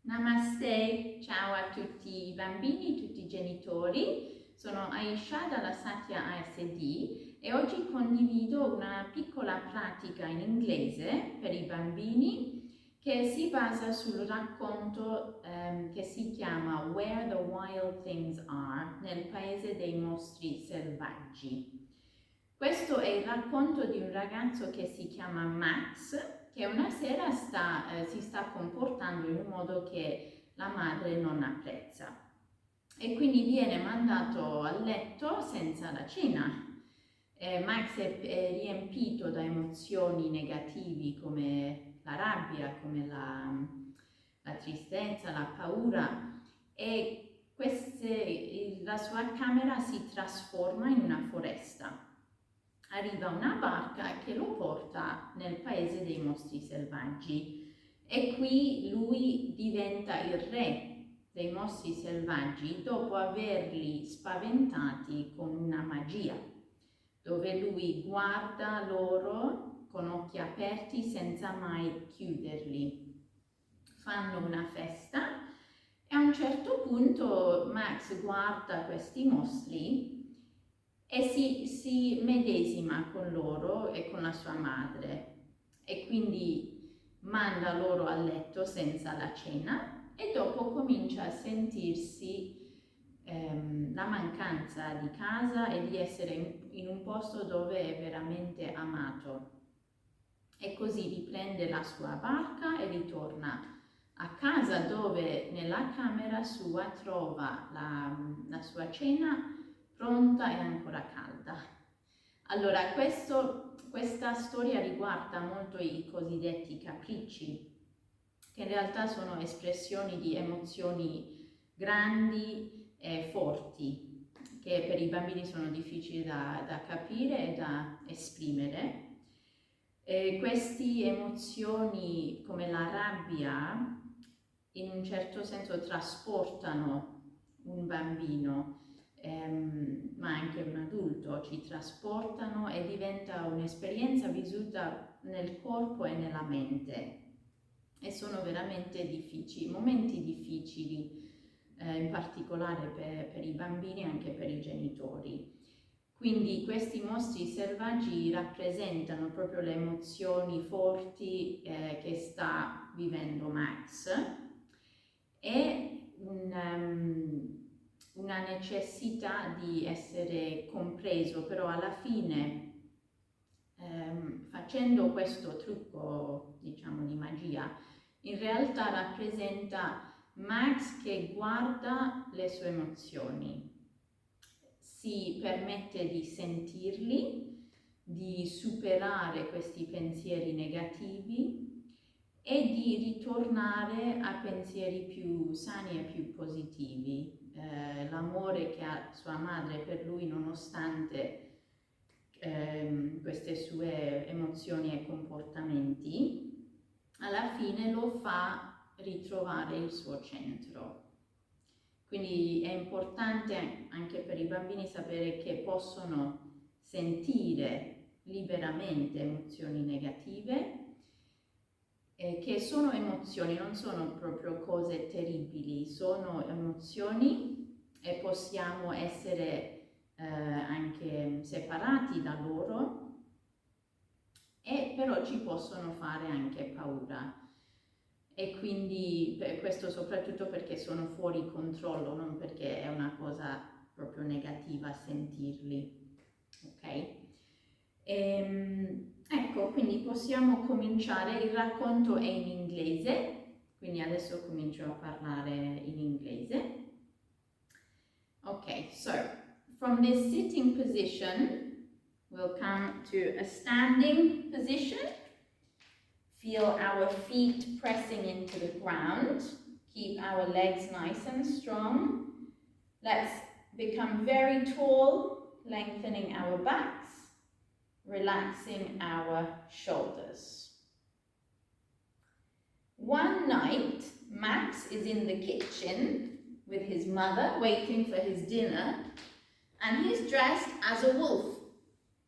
Namaste, ciao a tutti i bambini, tutti i genitori. Sono Aisha dalla Satya A.S.D e oggi condivido una piccola pratica in inglese per i bambini che si basa sul racconto che si chiama Where the Wild Things Are nel Paese dei Mostri Selvaggi. Questo è il racconto di un ragazzo che si chiama Max, che una sera si sta comportando in un modo che la madre non apprezza e quindi viene mandato a letto senza la cena. Max è riempito da emozioni negativi come la rabbia, come la tristezza, la paura e la sua camera si trasforma in una foresta. Arriva una barca che lo porta nel paese dei mostri selvaggi e qui lui diventa il re dei mostri selvaggi dopo averli spaventati con una magia, dove lui guarda loro con occhi aperti senza mai chiuderli. Fanno una festa e a un certo punto Max guarda questi mostri e si medesima con loro e con la sua madre e quindi manda loro a letto senza la cena e dopo comincia a sentirsi la mancanza di casa e di essere in un posto dove è veramente amato. E così riprende la sua barca e ritorna a casa dove nella camera sua trova la sua cena pronta e ancora calda. Allora, questa storia riguarda molto i cosiddetti capricci, che in realtà sono espressioni di emozioni grandi e forti, che per i bambini sono difficili da capire e da esprimere. Queste emozioni, come la rabbia, in un certo senso trasportano un bambino, ma anche un adulto, ci trasportano e diventa un'esperienza vissuta nel corpo e nella mente e sono veramente difficili, momenti difficili, in particolare per i bambini e anche per i genitori. Quindi questi mostri selvaggi rappresentano proprio le emozioni forti che sta vivendo Max e una necessità di essere compreso, però alla fine facendo questo trucco, diciamo, di magia, in realtà rappresenta Max che guarda le sue emozioni, si permette di sentirli, di superare questi pensieri negativi e di ritornare a pensieri più sani e più positivi. L'amore che ha sua madre per lui nonostante queste sue emozioni e comportamenti, alla fine lo fa ritrovare il suo centro. Quindi è importante anche per i bambini sapere che possono sentire liberamente emozioni negative, che sono emozioni, non sono proprio cose terribili, sono emozioni e possiamo essere anche separati da loro, e però ci possono fare anche paura. E quindi questo soprattutto perché sono fuori controllo, non perché è una cosa proprio negativa sentirli, ok? Ecco, quindi possiamo cominciare, il racconto è in inglese, quindi adesso comincio a parlare in inglese. Ok, so from this sitting position, we'll come to a standing position. Feel our feet pressing into the ground. Keep our legs nice and strong. Let's become very tall, lengthening our backs, relaxing our shoulders. One night, Max is in the kitchen with his mother waiting for his dinner, and he's dressed as a wolf.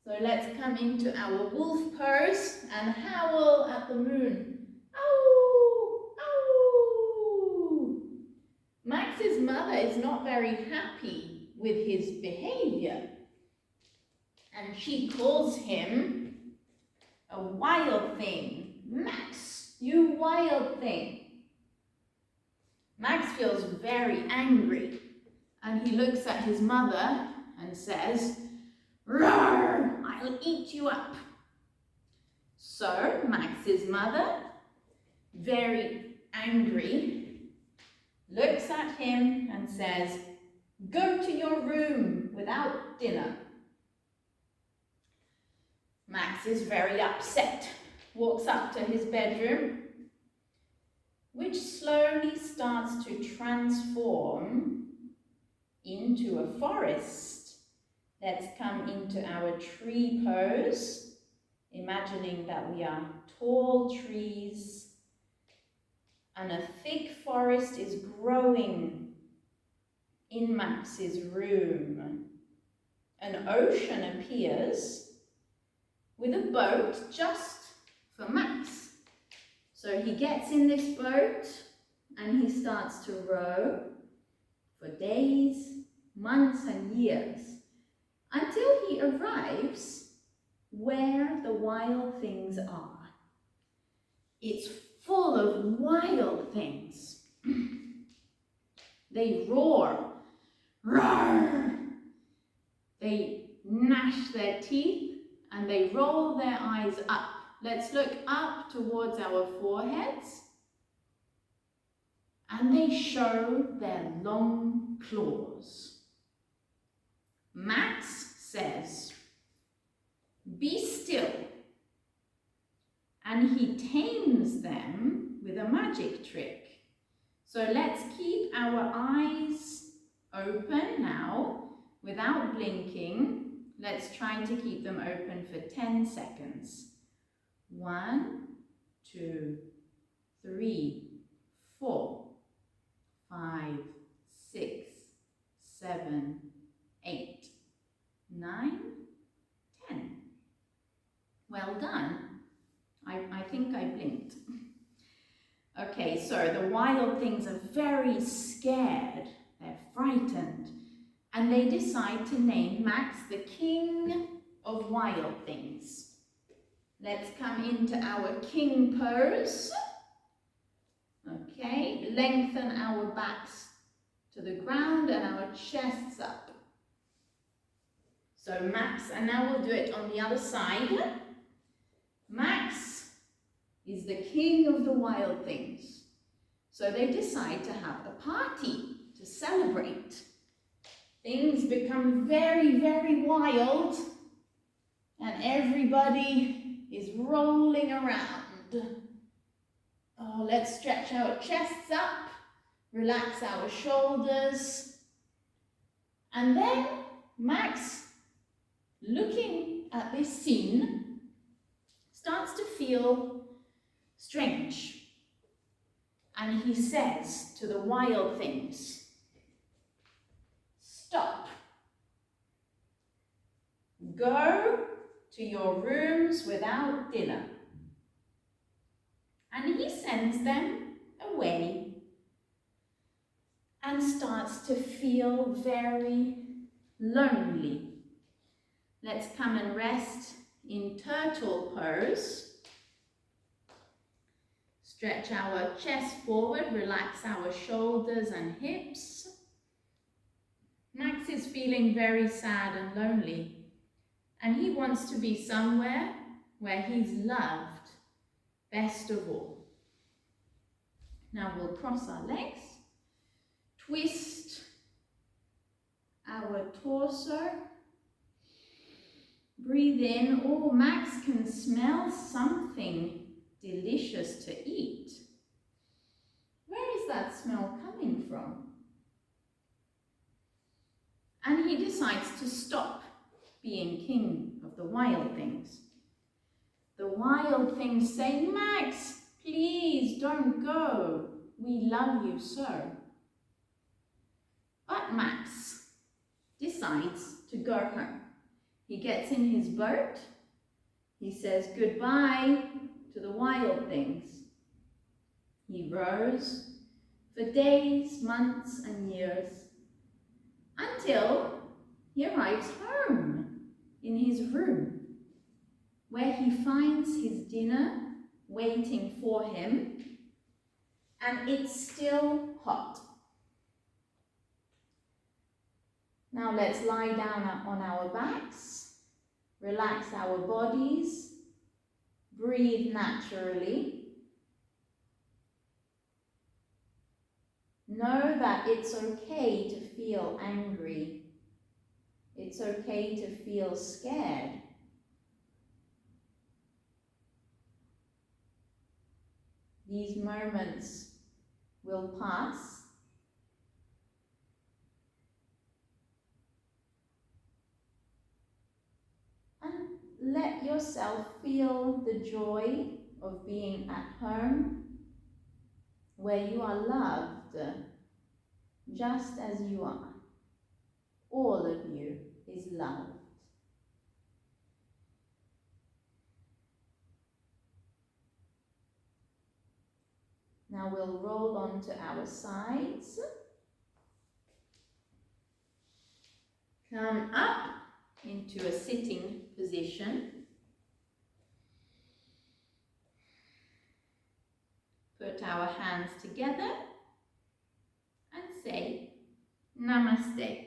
So let's come into our wolf pose and howl at the moon. Ow! Ow! mother is not very happy with his behavior, and she calls him a wild thing. Max, you wild thing. Max feels very angry, and he looks at his mother and says, "Roar, I'll eat you up." So Max's mother, very angry, looks at him and says, "Go to your room without dinner." Max is very upset, walks up to his bedroom, which slowly starts to transform into a forest. Let's come into our tree pose, imagining that we are tall trees and a thick forest is growing in Max's room. An ocean appears with a boat just for Max. So he gets in this boat and he starts to row for days, months and years until he arrives where the wild things are. It's full of wild things. They roar, roar. They gnash their teeth and they roll their eyes up. Let's look up towards our foreheads. And they show their long claws. Max says, "Be still." And he tames them with a magic trick. So let's keep our eyes open now without blinking. Let's try to keep them open for 10 seconds. 1, 2, 3, 4, 5, 6, 7, 8, 9, 10. Well done. I think I blinked. Okay, so the wild things are very scared. They're frightened. And they decide to name Max the king of wild things. Let's come into our king pose. Okay, lengthen our backs to the ground and our chests up. So Max, and now we'll do it on the other side. Max is the king of the wild things. So they decide to have a party to celebrate. Things become very, very wild and everybody is rolling around. Oh, let's stretch our chests up, relax our shoulders. And then Max, looking at this scene, starts to feel strange. And he says to the wild things, "Stop. Go to your rooms without dinner." And he sends them away and starts to feel very lonely. Let's come and rest in turtle pose. Stretch our chest forward, relax our shoulders and hips. Max is feeling very sad and lonely, and he wants to be somewhere where he's loved best of all. Now we'll cross our legs, twist our torso, breathe in. Oh, Max can smell something delicious to eat. Where is that smell coming from? And he decides to stop being king of the wild things. The wild things say, "Max, please don't go. We love you so." But Max decides to go home. He gets in his boat. He says goodbye to the wild things. He rows for days, months and years, until he arrives home in his room, where he finds his dinner waiting for him, and it's still hot. Now let's lie down on our backs, relax our bodies, breathe naturally. Know that it's okay to feel angry. It's okay to feel scared. These moments will pass. And let yourself feel the joy of being at home, where you are loved just as you are. All of you is loved. Now we'll roll onto our sides. Come up into a sitting position. Put our hands together and say Namaste.